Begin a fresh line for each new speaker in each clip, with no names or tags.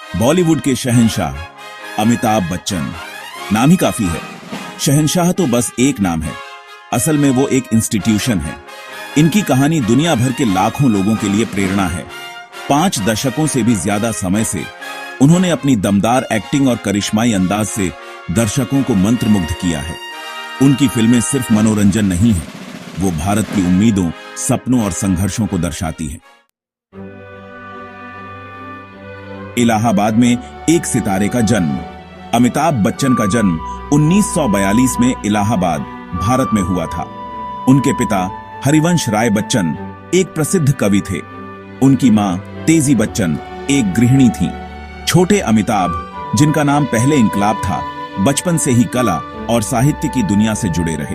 बॉलीवुड के शहंशाह अमिताभ बच्चन। नाम ही काफी है। शहंशाह तो बस एक नाम है, असल में वो एक इंस्टीट्यूशन है। इनकी कहानी दुनिया भर के लाखों लोगों के लिए प्रेरणा है। 5 दशकों से भी ज्यादा समय से उन्होंने अपनी दमदार एक्टिंग और करिश्माई अंदाज से दर्शकों को मंत्रमुग्ध किया है। उनकी फिल्में सिर्फ मनोरंजन नहीं है, वो भारत की उम्मीदों, सपनों और संघर्षों को दर्शाती हैं। इलाहाबाद में एक सितारे का जन्म। अमिताभ बच्चन का जन्म 1942 में इलाहाबाद, भारत में हुआ था। उनके पिता हरिवंश राय बच्चन एक प्रसिद्ध कवि थे। उनकी मां तेजी बच्चन एक गृहिणी थीं। छोटे अमिताभ, जिनका नाम पहले इनकलाब था, बचपन से ही कला और साहित्य की दुनिया से जुड़े रहे।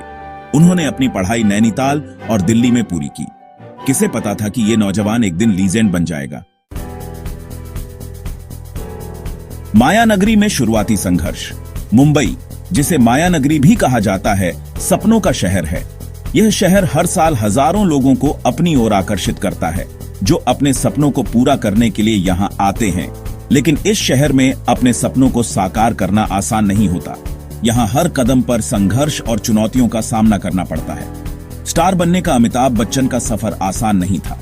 उन्होंने अपनी पढ़ाई नैनीताल और दिल्ली में पूरी की। किसे पता था कि ये नौजवान एक दिन लीजेंड बन जाएगा। मायानगरी में शुरुआती संघर्ष। मुंबई, जिसे मायानगरी भी कहा जाता है, सपनों का शहर है। यह शहर हर साल हजारों लोगों को अपनी ओर आकर्षित करता है, जो अपने सपनों को पूरा करने के लिए यहां आते हैं। लेकिन इस शहर में अपने सपनों को साकार करना आसान नहीं होता। यहाँ हर कदम पर संघर्ष और चुनौतियों का सामना करना पड़ता है। स्टार बनने का अमिताभ बच्चन का सफर आसान नहीं था।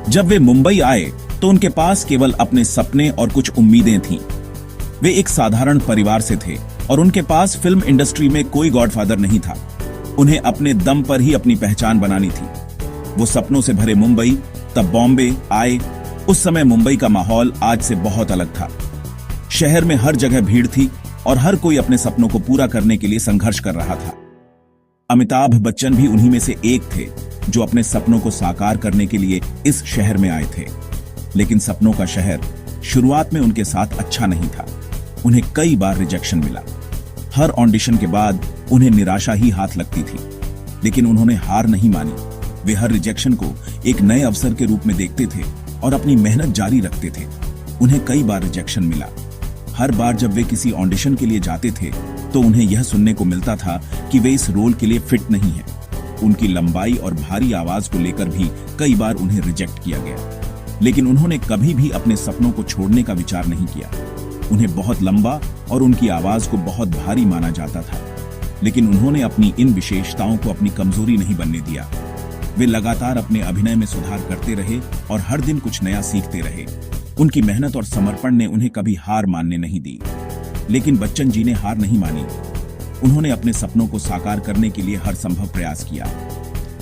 जब वे मुंबई आए तो उनके पास केवल अपने सपने और कुछ उम्मीदें थीं। वे एक साधारण परिवार से थे और उनके पास फिल्म इंडस्ट्री में कोई गॉडफादर नहीं था। उन्हें अपने दम पर ही अपनी पहचान बनानी थी। वो सपनों से भरे मुंबई, तब बॉम्बे आए। उस समय मुंबई का माहौल आज से बहुत अलग था। शहर में हर जगह भीड़ थी और हर कोई अपने सपनों को पूरा करने के लिए संघर्ष कर रहा था। अमिताभ बच्चन भी उन्हीं में से एक थे, जो अपने सपनों को साकार करने के लिए इस शहर में आए थे। लेकिन सपनों का शहर शुरुआत में उनके साथ अच्छा नहीं था। उन्हें कई बार रिजेक्शन मिला। हर ऑडिशन के बाद उन्हें निराशा ही हाथ लगती थी। लेकिन उन्होंने हार नहीं मानी। वे हर रिजेक्शन को एक नए अवसर के रूप में देखते थे और अपनी मेहनत जारी रखते थे। उन्हें कई बार रिजेक्शन मिला। हर बार जब वे किसी ऑडिशन के लिए जाते थे तो उन्हें यह सुनने को मिलता था कि वे इस रोल के लिए फिट नहीं हैं। उनकी लंबाई और भारी आवाज को लेकर भी कई बार उन्हें रिजेक्ट किया गया। लेकिन उन्होंने कभी भी अपने सपनों को छोड़ने का विचार नहीं किया। उन्हें बहुत लंबा और उनकी आवाज को बहुत भारी माना जाता था। लेकिन उन्होंने अपनी इन विशेषताओं को अपनी कमजोरी नहीं बनने दिया। वे लगातार अपने अभिनय में सुधार करते रहे और हर दिन कुछ नया सीखते रहे। उनकी मेहनत और समर्पण ने उन्हें कभी हार मानने नहीं दी। लेकिन बच्चन जी ने हार नहीं मानी। उन्होंने अपने सपनों को साकार करने के लिए हर संभव प्रयास किया।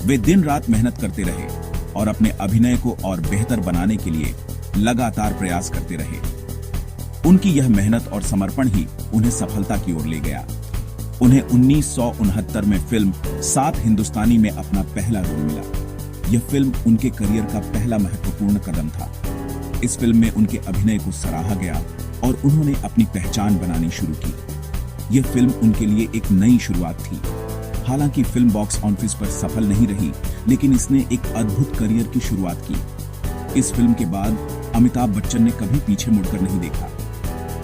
वे दिन रात मेहनत करते रहे और अपने अभिनय को और बेहतर बनाने के लिए लगातार प्रयास करते रहे। उनकी यह मेहनत और समर्पण ही उन्हें सफलता की ओर ले गया। उन्हें 1969 में फिल्म 7 हिंदुस्तानी में अपना पहला रोल मिला। यह फिल्म उनके करियर का पहला महत्वपूर्ण कदम था। इस फिल्म में उनके अभिनय को सराहा गया और उन्होंने अपनी पहचान बनानी शुरू की। यह फिल्म उनके लिए एक नई शुरुआत थी। हालांकि फिल्म बॉक्स ऑफिस पर सफल नहीं रही, लेकिन इसने एक अद्भुत करियर की शुरुआत की। इस फिल्म के बाद अमिताभ बच्चन ने कभी पीछे मुड़कर नहीं देखा।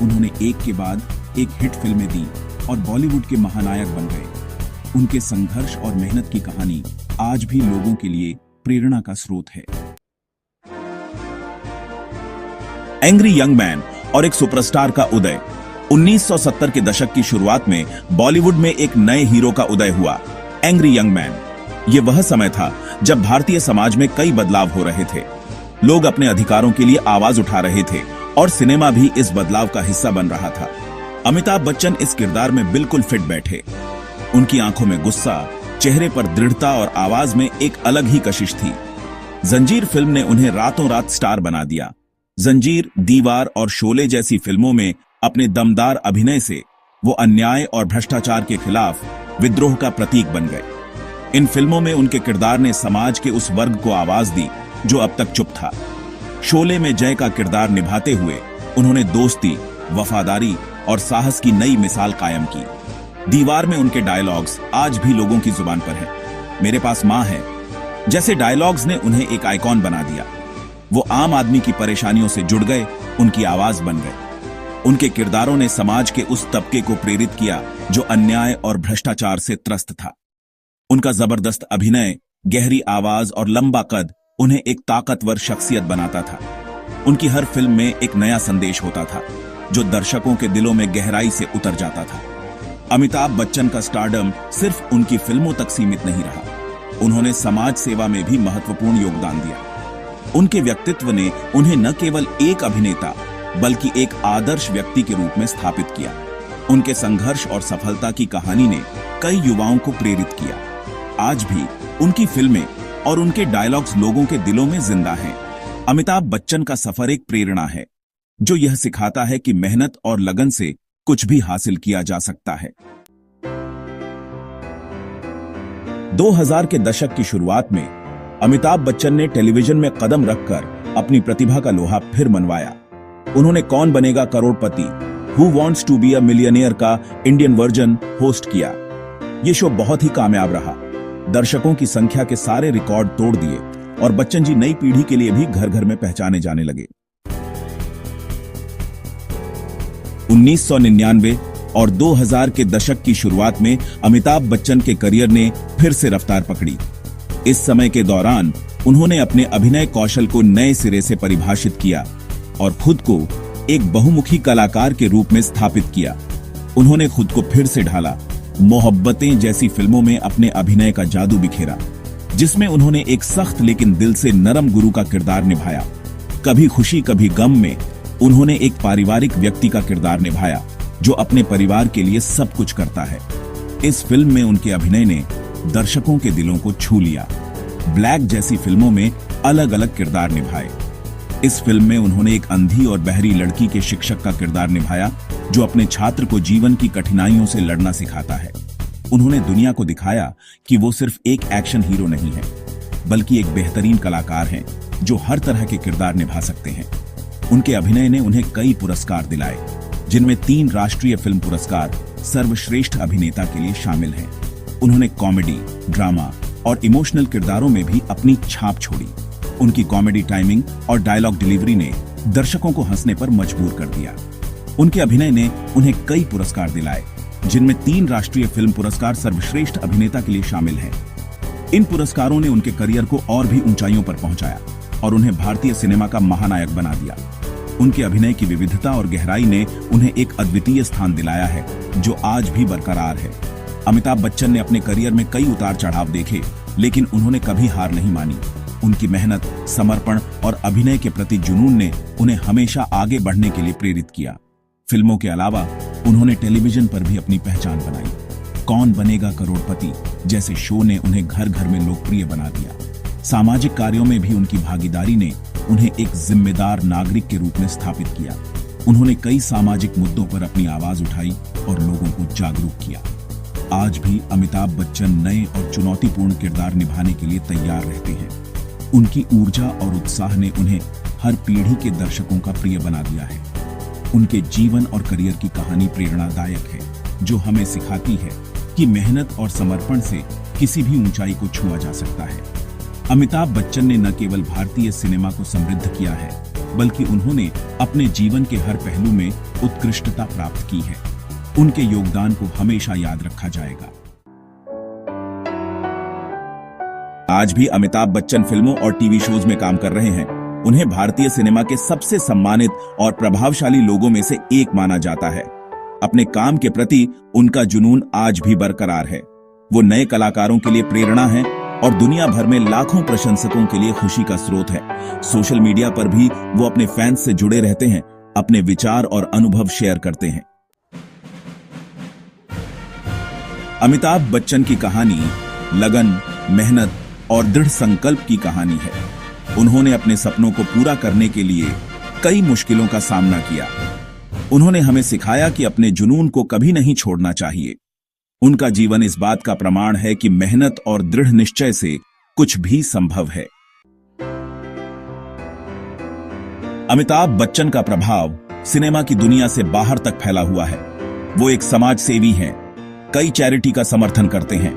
उन्होंने एक के बाद एक हिट फिल्में दी और बॉलीवुड के महानायक बन गए। उनके संघर्ष और मेहनत की कहानी आज भी लोगों के लिए प्रेरणा का स्रोत है। एंग्री यंग मैन और एक सुपरस्टार का उदय। 1970 के दशक की शुरुआत में बॉलीवुड में एक नए हीरो का उदय हुआ, एंग्री यंग मैन। यह वह समय था जब भारतीय समाज में कई बदलाव हो रहे थे। लोग अपने अधिकारों के लिए आवाज उठा रहे थे और सिनेमा भी इस बदलाव का हिस्सा बन रहा था। अमिताभ बच्चन इस किरदार में बिल्कुल फिट बैठे। उनकी आंखों में गुस्सा, चेहरे पर दृढ़ता और आवाज में एक अलग ही कशिश थी। जंजीर फिल्म ने उन्हें रातों रात स्टार बना दिया। जंजीर, दीवार और शोले जैसी फिल्मों में अपने दमदार अभिनय से वो अन्याय और भ्रष्टाचार के खिलाफ विद्रोह का प्रतीक बन गए। इन फिल्मों में उनके किरदार ने समाज के उस वर्ग को आवाज दी जो अब तक चुप था। शोले में जय का किरदार निभाते हुए उन्होंने दोस्ती, वफादारी और साहस की नई मिसाल कायम की। दीवार में उनके डायलॉग्स आज भी लोगों की जुबान पर हैं। मेरे पास मां है जैसे डायलॉग्स ने उन्हें एक आइकॉन बना दिया। वो आम आदमी की परेशानियों से जुड़ गए, उनकी आवाज बन गए। उनके किरदारों ने समाज के उस तबके को प्रेरित किया जो अन्याय और भ्रष्टाचार से त्रस्त था। उनका जबरदस्त अभिनय, गहरी आवाज और लंबा कद उन्हें एक ताकतवर शख्सियत बनाता था। उनकी हर फिल्म में एक नया संदेश होता था जो दर्शकों के दिलों में गहराई से उतर जाता था। अमिताभ बच्चन का स्टारडम सिर्फ उनकी फिल्मों तक सीमित नहीं रहा, उन्होंने समाज सेवा में भी महत्वपूर्ण योगदान दिया। उनके व्यक्तित्व ने उन्हें न केवल एक अभिनेता बल्कि एक आदर्श व्यक्ति के रूप में स्थापित किया। उनके संघर्ष और सफलता की कहानी ने कई युवाओं को प्रेरित किया। आज भी उनकी फिल्में और उनके डायलॉग्स लोगों के दिलों में जिंदा हैं। अमिताभ बच्चन का सफर एक प्रेरणा है जो यह सिखाता है कि मेहनत और लगन से कुछ भी हासिल किया जा सकता है। 2000 के दशक की शुरुआत में अमिताभ बच्चन ने टेलीविजन में कदम रखकर अपनी प्रतिभा का लोहा फिर मनवाया। उन्होंने कौन बनेगा करोड़पति, who wants to be a millionaire का इंडियन वर्जन होस्ट किया। यह शो बहुत ही कामयाब रहा, दर्शकों की संख्या के सारे रिकॉर्ड तोड़ दिए और बच्चन जी नई पीढ़ी के लिए भी घर घर में पहचाने जाने लगे। 1999 और 2000 के दशक की शुरुआत में अमिताभ बच्चन के करियर ने फिर से रफ्तार पकड़ी। इस समय के दौरान उन्होंने अपने अभिनय कौशल को नए सिरे से परिभाषित किया और खुद को एक बहुमुखी कलाकार के रूप में स्थापित किया। उन्होंने खुद को फिर से ढाला, मोहब्बतें जैसी फिल्मों में अपने अभिनय का जादू बिखेरा, जिसमें उन्होंने एक सख्त लेकिन दिल से नरम गुरु का किरदार निभाया। कभी खुशी कभी गम में उन्होंने एक पारिवारिक व्यक्ति का किरदार निभाया जो अपने परिवार के लिए सब कुछ करता है। इस फिल्म में उनके अभिनय ने दर्शकों के दिलों को छू लिया। ब्लैक जैसी फिल्मों में अलग अलग किरदार निभाए। इस फिल्म में उन्होंने एक अंधी और बहरी लड़की के शिक्षक का किरदार निभाया जो अपने छात्र को जीवन की कठिनाइयों से लड़ना सिखाता है। उन्होंने दुनिया को दिखाया कि वो सिर्फ एक एक्शन हीरो नहीं है बल्कि एक बेहतरीन कलाकार हैं जो हर तरह के किरदार निभा सकते हैं। उनके अभिनय ने उन्हें कई पुरस्कार दिलाए, जिनमें 3 राष्ट्रीय फिल्म पुरस्कार सर्वश्रेष्ठ अभिनेता के लिए शामिल हैं। उन्होंने कॉमेडी, ड्रामा और इमोशनल किरदारों में भी अपनी छाप छोड़ी। उनकी कॉमेडी टाइमिंग और डायलॉग डिलीवरी ने दर्शकों को हंसने पर मजबूर कर दिया। उनके अभिनय ने उन्हें कई पुरस्कार दिलाए, जिनमें 3 राष्ट्रीय फिल्म पुरस्कार सर्वश्रेष्ठ अभिनेता के लिए शामिल हैं। इन पुरस्कारों ने उनके करियर को और भी ऊंचाइयों पर पहुंचाया और उन्हें भारतीय सिनेमा का महानायक बना दिया। उनके अभिनय की विविधता और गहराई ने उन्हें एक अद्वितीय स्थान दिलाया है जो आज भी बरकरार है। अमिताभ बच्चन ने अपने करियर में कई उतार चढ़ाव देखे, लेकिन उन्होंने कभी हार नहीं मानी। उनकी मेहनत, समर्पण और अभिनय के प्रति जुनून ने उन्हें हमेशा आगे बढ़ने के लिए प्रेरित किया। फिल्मों के अलावा उन्होंने टेलीविजन पर भी अपनी पहचान बनाई। कौन बनेगा करोड़पति जैसे शो ने उन्हें घर घर में लोकप्रिय बना दिया। सामाजिक कार्यों में भी उनकी भागीदारी ने उन्हें एक जिम्मेदार नागरिक के रूप में स्थापित किया। उन्होंने कई सामाजिक मुद्दों पर अपनी आवाज उठाई और लोगों को जागरूक किया। आज भी अमिताभ बच्चन नए और चुनौतीपूर्ण किरदार निभाने के लिए तैयार रहते हैं। उनकी ऊर्जा और उत्साह ने उन्हें हर पीढ़ी के दर्शकों का प्रिय बना दिया है। उनके जीवन और करियर की कहानी प्रेरणादायक है, जो हमें सिखाती है कि मेहनत और समर्पण से किसी भी ऊंचाई को छुआ जा सकता है। अमिताभ बच्चन ने न केवल भारतीय सिनेमा को समृद्ध किया है, बल्कि उन्होंने अपने जीवन के हर पहलू में उत्कृष्टता प्राप्त की है। उनके योगदान को हमेशा याद रखा जाएगा। आज भी अमिताभ बच्चन फिल्मों और टीवी शोज में काम कर रहे हैं। उन्हें भारतीय सिनेमा के सबसे सम्मानित और प्रभावशाली लोगों में से एक माना जाता है। अपने काम के प्रति उनका जुनून आज भी बरकरार है। वो नए कलाकारों के लिए प्रेरणा है और दुनिया भर में लाखों प्रशंसकों के लिए खुशी का स्रोत है। सोशल मीडिया पर भी वो अपने फैंस से जुड़े रहते हैं, अपने विचार और अनुभव शेयर करते हैं। अमिताभ बच्चन की कहानी लगन, मेहनत और दृढ़ संकल्प की कहानी है। उन्होंने अपने सपनों को पूरा करने के लिए कई मुश्किलों का सामना किया। उन्होंने हमें सिखाया कि अपने जुनून को कभी नहीं छोड़ना चाहिए। उनका जीवन इस बात का प्रमाण है कि मेहनत और दृढ़ निश्चय से कुछ भी संभव है। अमिताभ बच्चन का प्रभाव सिनेमा की दुनिया से बाहर तक फैला हुआ है। वो एक समाज सेवी हैं, कई चैरिटी का समर्थन करते हैं।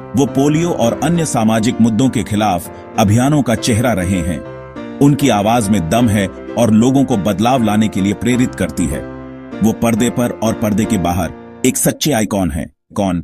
वो पोलियो और अन्य सामाजिक मुद्दों के खिलाफ अभियानों का चेहरा रहे हैं। उनकी आवाज में दम है और लोगों को बदलाव लाने के लिए प्रेरित करती है। वो पर्दे पर और पर्दे के बाहर एक सच्चे आइकॉन हैं। कौन